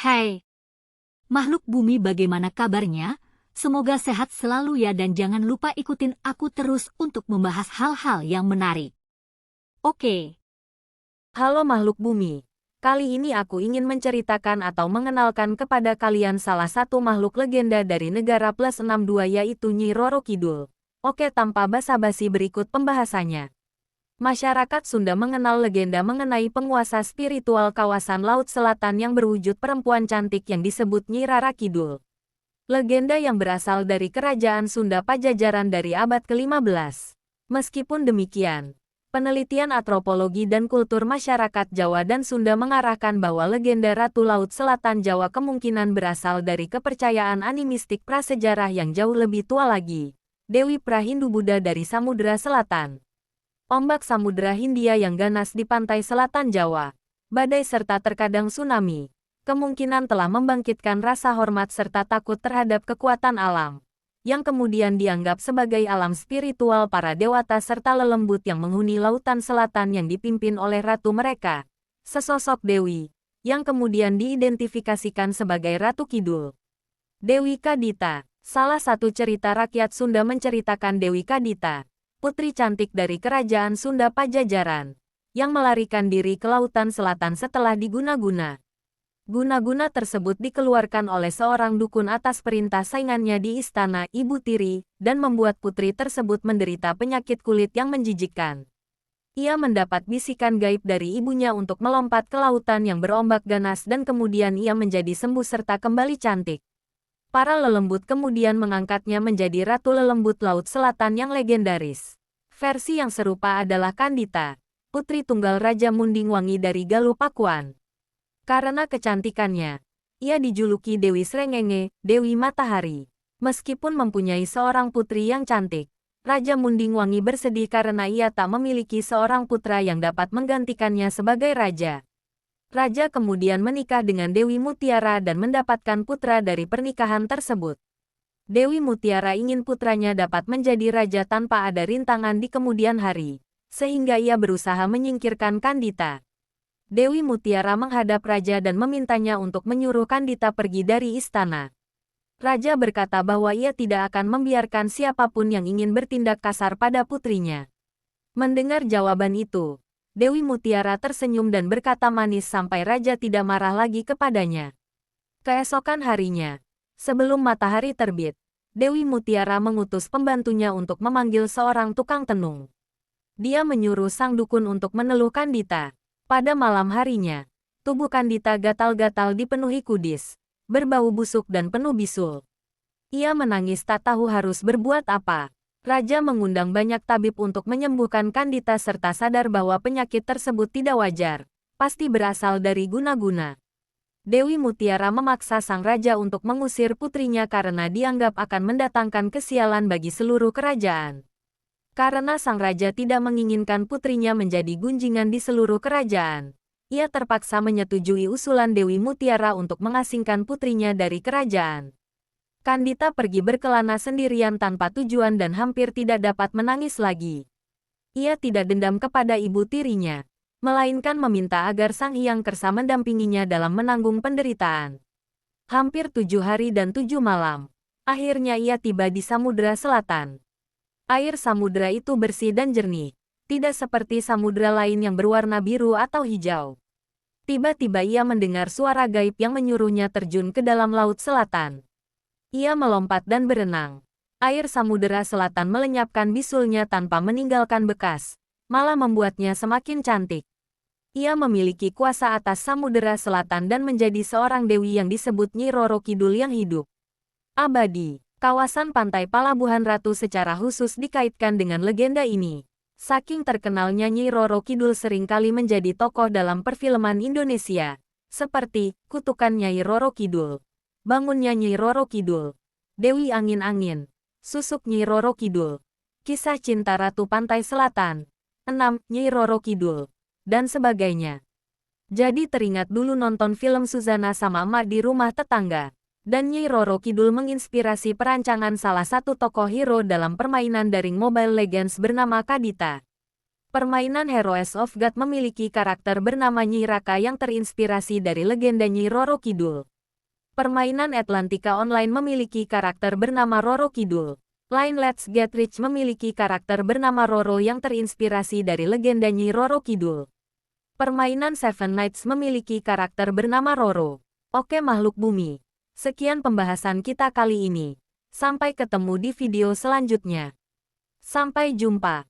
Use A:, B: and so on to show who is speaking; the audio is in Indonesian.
A: Hai, makhluk bumi, bagaimana kabarnya? Semoga sehat selalu ya, dan jangan lupa ikutin aku terus untuk membahas hal-hal yang menarik. Oke.
B: Halo makhluk bumi. Kali ini aku ingin menceritakan atau mengenalkan kepada kalian salah satu makhluk legenda dari negara +62, yaitu Nyi Roro Kidul. Oke, tanpa basa-basi berikut pembahasannya. Masyarakat Sunda mengenal legenda mengenai penguasa spiritual kawasan Laut Selatan yang berwujud perempuan cantik yang disebut Nyi Rara Kidul. Legenda yang berasal dari kerajaan Sunda Pajajaran dari abad ke-15. Meskipun demikian, penelitian antropologi dan kultur masyarakat Jawa dan Sunda mengarahkan bahwa legenda Ratu Laut Selatan Jawa kemungkinan berasal dari kepercayaan animistik prasejarah yang jauh lebih tua lagi. Dewi Prahindu-Buddha dari Samudra Selatan. Ombak Samudra Hindia yang ganas di pantai selatan Jawa, badai serta terkadang tsunami, kemungkinan telah membangkitkan rasa hormat serta takut terhadap kekuatan alam, yang kemudian dianggap sebagai alam spiritual para dewata serta lelembut yang menghuni lautan selatan yang dipimpin oleh ratu mereka, sesosok dewi, yang kemudian diidentifikasikan sebagai Ratu Kidul. Dewi Kadita. Salah satu cerita rakyat Sunda menceritakan Dewi Kadita, putri cantik dari kerajaan Sunda Pajajaran, yang melarikan diri ke lautan selatan setelah diguna-guna. Guna-guna tersebut dikeluarkan oleh seorang dukun atas perintah saingannya di istana Ibu Tiri, dan membuat putri tersebut menderita penyakit kulit yang menjijikkan. Ia mendapat bisikan gaib dari ibunya untuk melompat ke lautan yang berombak ganas dan kemudian ia menjadi sembuh serta kembali cantik. Para lelembut kemudian mengangkatnya menjadi Ratu Lelembut Laut Selatan yang legendaris. Versi yang serupa adalah Kandita, putri tunggal Raja Munding Wangi dari Galuh Pakuan. Karena kecantikannya, ia dijuluki Dewi Srengenge, Dewi Matahari. Meskipun mempunyai seorang putri yang cantik, Raja Munding Wangi bersedih karena ia tak memiliki seorang putra yang dapat menggantikannya sebagai raja. Raja kemudian menikah dengan Dewi Mutiara dan mendapatkan putra dari pernikahan tersebut. Dewi Mutiara ingin putranya dapat menjadi raja tanpa ada rintangan di kemudian hari, sehingga ia berusaha menyingkirkan Kandita. Dewi Mutiara menghadap raja dan memintanya untuk menyuruh Kandita pergi dari istana. Raja berkata bahwa ia tidak akan membiarkan siapapun yang ingin bertindak kasar pada putrinya. Mendengar jawaban itu, Dewi Mutiara tersenyum dan berkata manis sampai raja tidak marah lagi kepadanya. Keesokan harinya, sebelum matahari terbit, Dewi Mutiara mengutus pembantunya untuk memanggil seorang tukang tenung. Dia menyuruh sang dukun untuk meneluh Kandita. Pada malam harinya, tubuh Kandita gatal-gatal dipenuhi kudis, berbau busuk dan penuh bisul. Ia menangis tak tahu harus berbuat apa. Raja mengundang banyak tabib untuk menyembuhkan Kandita serta sadar bahwa penyakit tersebut tidak wajar, pasti berasal dari guna-guna. Dewi Mutiara memaksa sang raja untuk mengusir putrinya karena dianggap akan mendatangkan kesialan bagi seluruh kerajaan. Karena sang raja tidak menginginkan putrinya menjadi gunjingan di seluruh kerajaan, ia terpaksa menyetujui usulan Dewi Mutiara untuk mengasingkan putrinya dari kerajaan. Kandita pergi berkelana sendirian tanpa tujuan dan hampir tidak dapat menangis lagi. Ia tidak dendam kepada ibu tirinya, melainkan meminta agar Sang Hyang Kersa mendampinginya dalam menanggung penderitaan. Hampir 7 hari dan 7 malam, akhirnya ia tiba di Samudra Selatan. Air samudra itu bersih dan jernih, tidak seperti samudra lain yang berwarna biru atau hijau. Tiba-tiba ia mendengar suara gaib yang menyuruhnya terjun ke dalam Laut Selatan. Ia melompat dan berenang. Air Samudera Selatan melenyapkan bisulnya tanpa meninggalkan bekas, malah membuatnya semakin cantik. Ia memiliki kuasa atas Samudera Selatan dan menjadi seorang dewi yang disebut Nyi Roro Kidul yang hidup abadi. Kawasan pantai Palabuhan Ratu secara khusus dikaitkan dengan legenda ini. Saking terkenalnya Nyi Roro Kidul seringkali menjadi tokoh dalam perfilman Indonesia, seperti Kutukan Nyai Roro Kidul, Bangunnya Nyi Roro Kidul, Dewi Angin-Angin, Susuk Nyi Roro Kidul, Kisah Cinta Ratu Pantai Selatan, 6 Nyi Roro Kidul, dan sebagainya. Jadi teringat dulu nonton film Suzana sama Emak di Rumah Tetangga, dan Nyi Roro Kidul menginspirasi perancangan salah satu tokoh hero dalam permainan daring Mobile Legends bernama Kadita. Permainan Heroes of God memiliki karakter bernama Nyi Raka yang terinspirasi dari legenda Nyi Roro Kidul. Permainan Atlantica Online memiliki karakter bernama Roro Kidul. Line Let's Get Rich memiliki karakter bernama Roro yang terinspirasi dari legenda Nyi Roro Kidul. Permainan Seven Knights memiliki karakter bernama Roro. Oke makhluk bumi. Sekian pembahasan kita kali ini. Sampai ketemu di video selanjutnya. Sampai jumpa.